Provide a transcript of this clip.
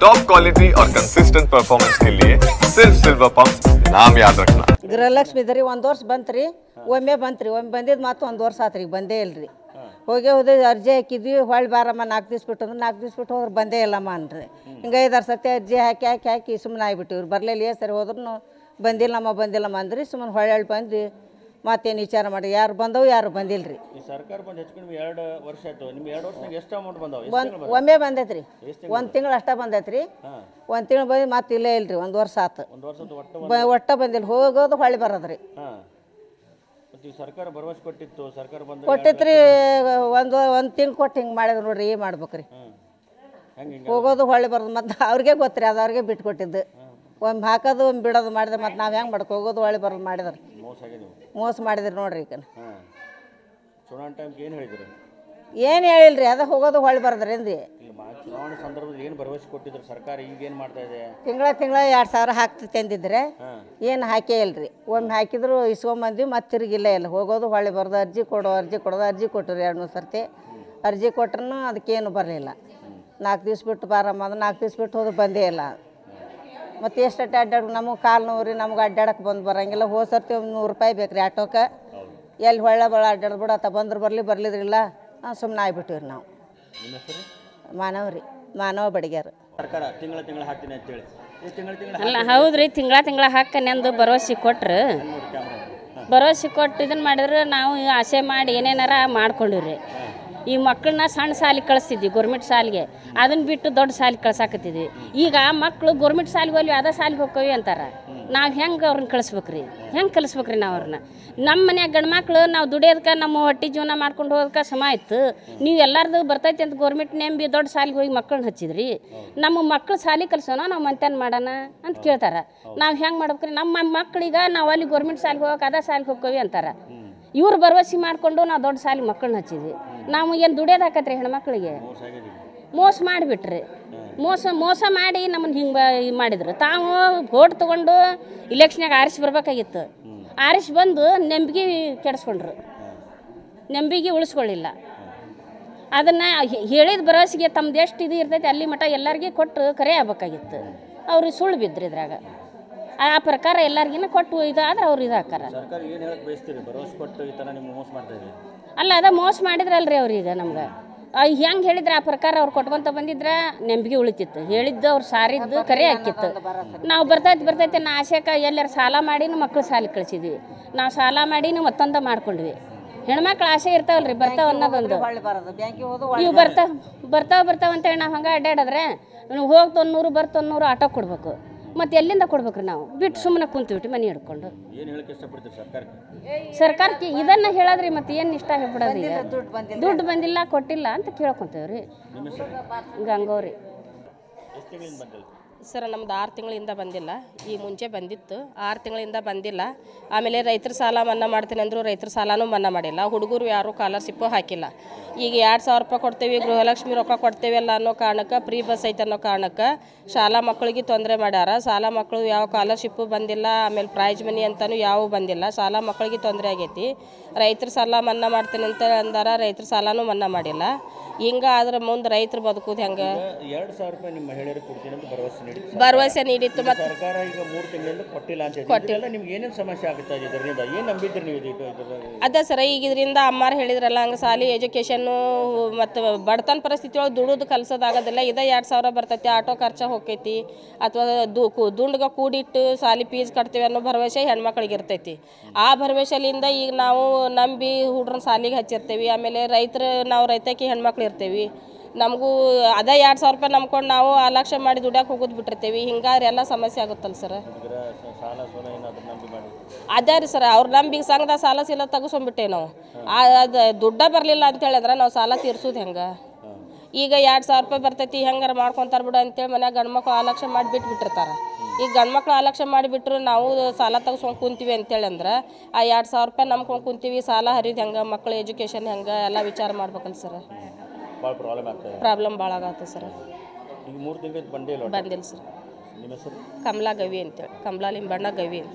Top quality और consistent performance के लिए सिर्फ सिल्वर पंप नाम याद रखना। ಗೃಹಲಕ್ಷ್ಮಿ ಇದ್ರಿ ಒಂದು ವರ್ಷ ಬಂತ್ರಿ, ಒಮ್ಮೆ ಬಂತ್ರಿ, ಒಮ್ಮೆ ಬಂದಿದ್ದು ಮತ್ತು ಒಂದು ವರ್ಷ ಆತ್ರಿ, ಬಂದೇ ಇಲ್ರಿ. ಹೋಗಿ ಅರ್ಜಿ ಹಾಕಿದ್ವಿ, ಹೊಳ್ಳಿ ಬಾರಮ್ಮ 4 ದಿವ್ಸ ಬಿಟ್ಟು ಅಂದ್ರೆ 4 ದಿವ್ಸ ಬಿಟ್ಟು ಹೋದ್ರೆ ಬಂದೇ ಇಲ್ಲಮ್ಮ ಅನ್ರಿ. ಹಿಂಗೆ 5-6 ಸರ್ತಿ ಅರ್ಜಿ ಹಾಕಿ ಸುಮ್ಮನೆ ಆಗಿಬಿಟ್ಟಿವ್ರಿ. ಬರಲಿಲ್ಲ ಸರಿ ಹೋದ್ರೂ ಬಂದಿಲ್ಲಮ್ಮ ಅಂದ್ರಿ. ಸುಮ್ಮನೆ ಹೊಳ್ಳಿ ಬಂದು ಮತ್ತೇನು ವಿಚಾರ ಮಾಡಿ ಯಾರು ಬಂದವು ಯಾರು ಬಂದಿಲ್ಲ ರೀ. ಸರ್ಕಾರ ಬಂದು ಹೆಚ್ಚು ಕಡಿಮೆ 2 ವರ್ಷ ಆಯ್ತು. ನಿಮ್ಮ 2 ವರ್ಷನಾಗ ಎಷ್ಟು ಅಮೌಂಟ್ ಬಂದವು? ಒಮ್ಮೆ ಬಂದೈತ್ರಿ, 1 ತಿಂಗಳು ಅಷ್ಟೇ ಬಂದೈತ್ರಿ. 1 ತಿಂಗಳು ಬಂದು ಮತ್ತೆ ಇಲ್ಲೇ ಇಲ್ರಿ, 1 ವರ್ಷ ಆತು. ಒಟ್ಟ ಬಂದಿಲ್ಲ, ಹೋಗೋದು ಹೊಳ್ಳಿ ಬರೋದ್ರಿ. ಸರ್ಕಾರ ಭರವಸೆ ಕೊಟ್ಟಿತ್ತು, ಸರ್ಕಾರ ಬಂದು ಕೊಟ್ಟಿತ್ರಿ. ಒಂದು ತಿಂಗಳು ಕೊಟ್ಟು ಹಿಂಗೆ ಮಾಡಿದ್ರು ನೋಡ್ರಿ, ಏನು ಮಾಡ್ಬೇಕ್ರಿ. ಹೋಗೋದು ಹೊಳ್ಳಿ ಬರೋದು ಮತ್ತು ಅವ್ರಿಗೆ ಗೊತ್ತ್ರಿ, ಅದು ಅವ್ರಿಗೆ ಬಿಟ್ಟು ಕೊಟ್ಟಿದ್ದು. ಒಮ್ಮೆ ಹಾಕೋದು ಒಮ್ಮೆ ಬಿಡೋದು ಮಾಡಿದ್ರೆ ಮತ್ತೆ ನಾವು ಹೆಂಗೆ ಮಾಡ್ಕೊ ಹೋಗೋದು ಹೊಳ್ಳಿ ಬರೋದು ಮಾಡಿದ್ರಿ. ಮೋಸ ಮಾಡಿದ್ರಿ ನೋಡ್ರಿ. ಈಗ ಚುನಾವಣೆ ಟೈಮ್ಗೆ ಏನು ಹೇಳಿದ್ರು? ಏನು ಹೇಳಿಲ್ರಿ, ಅದ ಹೋಗೋದು ಹೊಳ್ಳಿ ಬರೋದ್ರೇನ್ರಿ. ಚುನಾವಣೆ ಸಂದರ್ಭದಲ್ಲಿ ಏನು ಭರವಸೆ ಕೊಟ್ಟಿದ್ರು ಸರ್ಕಾರ? ಈಗ ಏನು ಮಾಡ್ತಾ ಇದೆ? ತಿಂಗಳ 2,000 ಹಾಕ್ತೈತೆ ಅಂದಿದ್ರೆ ಏನು ಹಾಕೇ ಇಲ್ರಿ. ಒಮ್ಮೆ ಹಾಕಿದ್ರು ಇಸ್ಕೊಂಬಂದ್ವಿ, ಮತ್ತೆ ತಿರುಗಿಲ್ಲ ಇಲ್ಲ. ಹೋಗೋದು ಹೊಳ್ಳಿ ಬರೋದು, ಅರ್ಜಿ ಕೊಟ್ಟರು 2-3 ಸರ್ತಿ. ಅರ್ಜಿ ಕೊಟ್ರೂ ಅದಕ್ಕೇನು ಬರಲಿಲ್ಲ. 4 ದಿವ್ಸ ಬಿಟ್ಟು ಬಾರಮ್ಮ ಅಂದ್ರೆ 4 ದಿವ್ಸ ಬಿಟ್ಟು ಹೋದ್ರೆ ಬಂದೇ ಇಲ್ಲ. ಮತ್ತು ಎಷ್ಟು ಅಡ್ಡಾಡ ನಮಗೆ ಕಾಲು ನೋವ್ರಿ, ನಮ್ಗೆ ಅಡ್ಡಾಡಕ್ಕೆ ಬರಂಗಿಲ್ಲ. ಹೋದ ಸರ್ತಿ ಒಂದು 100 ರೂಪಾಯಿ ಬೇಕು ರೀ ಆಟೋಕ್ಕೆ. ಎಲ್ಲಿ ಹೊಳ್ಳ ಅಡ್ಡಾಡ್ಬಿಡತ್ತ, ಬಂದ್ರೆ ಬರ್ಲಿದ್ರಿಲ್ಲ, ಸುಮ್ಮನೆ ಆಗಿಬಿಟ್ಟಿವ್ರಿ ನಾವು. ಮಾನವ ಬಡಿಗ್ಯಾರ. ಸರ್ಕಾರ ತಿಂಗಳ ಹಾಕ್ತೀನಿ ಅಂತೇಳಿ ಅಲ್ಲ ಹೌದ್ರಿ, ತಿಂಗಳ ಹಾಕನೆಂದು ಭರವಸೆ ಕೊಟ್ರು. ಭರವಸೆ ಕೊಟ್ಟು ಇದನ್ನು ಮಾಡಿದ್ರೆ ನಾವು ಆಸೆ ಮಾಡಿ ಏನೇನಾರ ಮಾಡ್ಕೊಂಡಿವ್ರಿ. ಈ ಮಕ್ಕಳನ್ನ ಸಣ್ಣ ಶಾಲೆಗೆ ಕಳಿಸ್ತಿದ್ವಿ, ಗೌರ್ಮೆಂಟ್ ಶಾಲೆಗೆ. ಅದನ್ನು ಬಿಟ್ಟು ದೊಡ್ಡ ಶಾಲೆಗೆ ಕಳ್ಸಾಕತ್ತಿದ್ವಿ. ಈಗ ಮಕ್ಕಳು ಗೌರ್ಮೆಂಟ್ ಶಾಲೆಗೆ ಹೋಗ್ಲಿ, ಅದೇ ಶಾಲೆಗೆ ಹೋಗ್ತೀವಿ ಅಂತಾರೆ. ನಾವು ಹೆಂಗೆ ಅವ್ರನ್ನ ಕಳಿಸ್ಬೇಕ್ರಿ? ನಾವು ಅವ್ರನ್ನ? ನಮ್ಮ ಮನ್ಯಾಗ ಗಂಡು ಮಕ್ಳು ನಾವು ದುಡಿಯೋದಕ್ಕೆ, ನಮ್ಮ ಹೊಟ್ಟೆ ಜೀವನ ಮಾಡ್ಕೊಂಡು ಹೋಗೋದಕ್ಕೆ ಸಮ ಆಯ್ತು. ನೀವು ಎಲ್ಲರದು ಬರ್ತೈತಿ ಅಂತ ಗೌರ್ಮೆಂಟ್ ನೆಂಬಿ ದೊಡ್ಡ ಶಾಲೆಗೆ ಹೋಗಿ ಮಕ್ಕಳನ್ನ ಹಚ್ಚಿದ್ರಿ. ನಮ್ಮ ಮಕ್ಕಳು ಶಾಲೆ ಕಲ್ಸೋಣ, ನಾವು ಮಂತೇನು ಮಾಡೋಣ ಅಂತ ಕೇಳ್ತಾರೆ. ನಾವು ಹೆಂಗೆ ಮಾಡ್ಬೇಕ್ರಿ? ನಮ್ಮ ಮಕ್ಕಳಿಗೆ ನಾವು ಅಲ್ಲಿ ಗೌರ್ಮೆಂಟ್ ಶಾಲೆಗೆ ಹೋಗೋಕೆ ಅದೇ ಶಾಲೆಗೆ ಹೋಗ್ತೀವಿ ಅಂತಾರೆ. ಇವ್ರು ಭರವಸೆ ಮಾಡಿಕೊಂಡು ನಾವು ದೊಡ್ಡ ಶಾಲೆಗೆ ಮಕ್ಕಳನ್ನ ಹಚ್ಚಿದ್ವಿ. ನಾವು ಏನು ದುಡಿಯೋದು ಹಾಕತ್ರಿ ಹೆಣ್ಮಕ್ಳಿಗೆ? ಮೋಸ ಮಾಡಿಬಿಟ್ರಿ. ಮೋಸ ಮಾಡಿ ನಮ್ಮನ್ನು ಹಿಂಗೆ ಮಾಡಿದ್ರು. ತಾವು ವೋಟ್ ತೊಗೊಂಡು ಇಲೆಕ್ಷನ್ಯಾಗ ಆರಿಸಿ ಬರ್ಬೇಕಾಗಿತ್ತು. ಆರಿಸಿ ಬಂದು ನಂಬಿಕೆ ಕೆಡಿಸ್ಕೊಂಡ್ರು, ನಂಬಿಕೆ ಉಳಿಸ್ಕೊಳ್ಳಿಲ್ಲ. ಅದನ್ನು ಹೇಳಿದ ಭರವಸೆಗೆ ತಮ್ಮದು ಎಷ್ಟು ಇದು ಇರ್ತೈತೆ ಅಲ್ಲಿ ಮಟ್ಟ ಎಲ್ಲರಿಗೆ ಕೊಟ್ಟು ಕರೆ ಆಗ್ಬೇಕಾಗಿತ್ತು. ಅವ್ರಿಗೆ ಸುಳ್ಳು ಬಿದ್ದರು ಇದ್ರಾಗ. ಆ ಪ್ರಕಾರ ಎಲ್ಲರಿಗಿನ ಕೊಟ್ಟು ಇದಾದ್ರೆ ಅವ್ರು ಇದಾಕಾರ. ಅಲ್ಲ, ಅದ ಮೋಸ ಮಾಡಿದ್ರಲ್ರಿ ಅವ್ರೀಗ ನಮ್ಗೆ. ಹೆಂಗೆ ಹೇಳಿದ್ರೆ ಆ ಪ್ರಕಾರ ಅವ್ರು ಕೊಟ್ಕೊಂತ ಬಂದಿದ್ರೆ ನಂಬಿಕೆ ಉಳಿತಿತ್ತು. ಹೇಳಿದ್ದು ಅವ್ರು ಸಾರಿದ್ದು ಕರೆ ಹಾಕಿತ್ತು. ನಾವು ಬರ್ತೈತೆ ನಾ ಆಶೆಕ ಎಲ್ಲಾರು ಸಾಲ ಮಾಡಿನೂ ಮಕ್ಕಳು ಶಾಲೆಗೆ ಕಳಿಸಿದ್ವಿ. ನಾವು ಸಾಲ ಮಾಡಿನೂ ಮತ್ತೊಂದು ಮಾಡ್ಕೊಂಡ್ವಿ. ಹೆಣ್ಮಕ್ಳು ಆಸೆ ಇರ್ತಾವಲ್ರಿ, ಬರ್ತಾವ ಅನ್ನೋದೊಂದು. ಇವು ಬರ್ತಾವ ಅಂತೇಳಿ ನಾವು ಹಂಗೆ ಅಡ್ಡಾಡಿದ್ರೆ ಹೋಗ್ತು 100 ಬರ್ತು 100 ಆಟೋ ಕೊಡ್ಬೇಕು. ಮತ್ತು ಎಲ್ಲಿಂದ ಕೊಡ್ಬೇಕ್ರಿ? ನಾವು ಬಿಟ್ಟು ಸುಮ್ಮನೆ ಕುಂತೀವಿ ಮನೆ ಹಿಡ್ಕೊಂಡು. ಸರ್ಕಾರಕ್ಕೆ ಇದನ್ನು ಹೇಳೋದ್ರಿ, ಮತ್ತೆ ಏನು ಇಷ್ಟ ಆಗ್ಬಿಡೋದು? ಈಗ ದುಡ್ಡು ಬಂದಿಲ್ಲ, ಕೊಟ್ಟಿಲ್ಲ ಅಂತ ಕೇಳ್ಕೊತೇವ್ರಿ. ಗಂಗೋರಿ ಸರ್, ನಮ್ದು 6 ತಿಂಗಳಿಂದ ಬಂದಿಲ್ಲ. ಈ ಮುಂಚೆ ಬಂದಿತ್ತು, 6 ತಿಂಗಳಿಂದ ಬಂದಿಲ್ಲ. ಆಮೇಲೆ ರೈತರ ಸಾಲ ಮನ್ನಾ ಮಾಡ್ತೀನಿ ಅಂದರು, ರೈತರ ಸಾಲನೂ ಮನ್ನಾ ಮಾಡಿಲ್ಲ. ಹುಡುಗರು ಯಾರೂ ಸ್ಕಾಲರ್ಶಿಪ್ಪು ಹಾಕಿಲ್ಲ. ಈಗ 2,000 ರೂಪಾಯಿ ಕೊಡ್ತೇವೆ, ಗೃಹಲಕ್ಷ್ಮಿ ರೊಕ್ಕ ಕೊಡ್ತೇವೆ ಅಲ್ಲ ಅನ್ನೋ ಕಾರಣಕ್ಕೆ, ಫ್ರೀ ಬಸ್ ಐತೆ ಅನ್ನೋ ಕಾರಣಕ್ಕೆ ಶಾಲಾ ಮಕ್ಕಳಿಗೆ ತೊಂದರೆ ಮಾಡ್ಯಾರ. ಶಾಲಾ ಮಕ್ಕಳು ಯಾವ ಸ್ಕಾಲರ್ಶಿಪ್ಪು ಬಂದಿಲ್ಲ, ಆಮೇಲೆ ಪ್ರೈಜ್ ಮನಿ ಅಂತಲೂ ಯಾವ ಬಂದಿಲ್ಲ. ಶಾಲಾ ಮಕ್ಕಳಿಗೆ ತೊಂದರೆ ಆಗೈತಿ. ರೈತರ ಸಾಲ ಮನ್ನಾ ಮಾಡ್ತೀನಿ ಅಂತ ಅಂದಾರ, ರೈತರ ಸಾಲನೂ ಮನ್ನಾ ಮಾಡಿಲ್ಲ. ಹಿಂಗೆ ಆದ್ರೆ ಮುಂದೆ ರೈತರು ಬದುಕೋದು ಹೆಂಗೆ? 2,000 ರೂಪಾಯಿ ನಿಮ್ಮ ಮಹಿಳೆಯರಿಗೆ ಕೊಡ್ತೀನಿ ಅಂತ ಭರವಸೆ ನೀಡಿತ್ತು. ಮತ್ತು ಸರ್ಕಾರ ಈಗ 3 ತಿಂಗಳಿಂದ ಕೊಟ್ಟಿಲ್ಲ ಅಂತ ನಿಮ್ಗೆ ಏನೇನು ಸಮಸ್ಯೆ ಆಗುತ್ತೆ? ಇದರಿಂದ ಏನು ನಂಬಿದ್ರಿ ನೀವು? ಅದೇ ಸರ್, ಈಗ ಇದರಿಂದ ಅಮ್ಮಾರು ಹೇಳಿದ್ರಲ್ಲ, ಹಂಗೆ ಸಾಲಿ ಎಜುಕೇಷನ್ನು ಮತ್ತು ಬಡತನ ಪರಿಸ್ಥಿತಿ ಒಳಗೆ ದುಡಿದು ಕಲ್ಸೋದಾಗೋದಿಲ್ಲ. ಇದೇ 2,000 ಬರ್ತೈತಿ, ಆಟೋ ಖರ್ಚು ಹೋಗ್ತೈತಿ. ಅಥವಾ ದುಂಡ್ಗೆ ಕೂಡಿಟ್ಟು ಸಾಲಿ ಫೀಸ್ ಕಟ್ತೀವಿ ಅನ್ನೋ ಭರವಸೆ ಹೆಣ್ಮಕ್ಳಿಗೆ ಇರ್ತೈತಿ. ಆ ಭರವಸೆಲಿಂದ ಈಗ ನಾವು ನಂಬಿ ಹುಡ್ರನ್ನ ಸಾಲಿಗೆ ಹಚ್ಚಿರ್ತೀವಿ. ಆಮೇಲೆ ನಾವು ರೈತಕಿ ಹೆಣ್ಮಕ್ಳು ಇರ್ತೀವಿ. ನಮಗೂ ಅದೇ 2,000 ರೂಪಾಯಿ ನಂಬ್ಕೊಂಡು ನಾವು ಅಲಕ್ಷ್ಯ ಮಾಡಿ ದುಡ್ಯಾಕೆ ಹೋಗೋದು ಬಿಟ್ಟಿರ್ತೀವಿ. ಹಿಂಗಾದ್ರೆ ಎಲ್ಲ ಸಮಸ್ಯೆ ಆಗುತ್ತಲ್ಲ ಸರ್. ಅದೇ ರೀ ಸರ್, ಅವ್ರ ನಂಬಿಗೆ ಸಂಘದ ಸಾಲ ತೆಗಿಸ್ಕೊಂಡ್ಬಿಟ್ಟೆ ನಾವು. ಅದು ದುಡ್ಡ ಬರಲಿಲ್ಲ ಅಂತೇಳಿದ್ರೆ ನಾವು ಸಾಲ ತೀರ್ಸೋದು ಹೆಂಗೆ? ಈಗ 2,000 ರೂಪಾಯಿ ಬರ್ತೈತಿ, ಹೆಂಗಾರ ಮಾಡ್ಕೊತಾರೆ ಬಿಡು ಅಂತೇಳಿ ಮನ್ಯಾಗ ಗಂಡ್ಮಕ್ಳು ಅಲಕ್ಷ್ಯ ಮಾಡಿ ಬಿಟ್ಬಿಟ್ಟಿರ್ತಾರೆ. ಈಗ ಗಂಡ್ಮಕ್ಳು ಅಲಕ್ಷ್ಯ ಮಾಡಿಬಿಟ್ರು ನಾವು ಸಾಲ ತೆಗೆಸ್ಕೊಂಡು ಕುಂತೀವಿ ಅಂತೇಳಿ ಅಂದ್ರೆ ಆ 2,000 ರೂಪಾಯಿ ನಂಬ್ಕೊಂಡು ಕುಂತೀವಿ. ಸಾಲ ಹರಿದು ಹೆಂಗೆ? ಮಕ್ಕಳ ಎಜುಕೇಷನ್ ಹೆಂಗೆ? ಎಲ್ಲ ವಿಚಾರ ಮಾಡ್ಬೇಕಲ್ಲ ಸರ್. ಪ್ರಾಬ್ಲಮ್ ಭಾಳ ಆಗತ್ತೆ ಸರ್. ಈಗ 3 ತಿಂಗಳು ಬಂದಿಲ್ಲ ಸರ್. ನಿಮ್ಮ ಹೆಸರು? ಕಮಲಾ ಗವಿ ಅಂತೇಳಿ, ಕಮಲಾ ಲಿಂಬಣ್ಣ ಗವಿ ಅಂತ.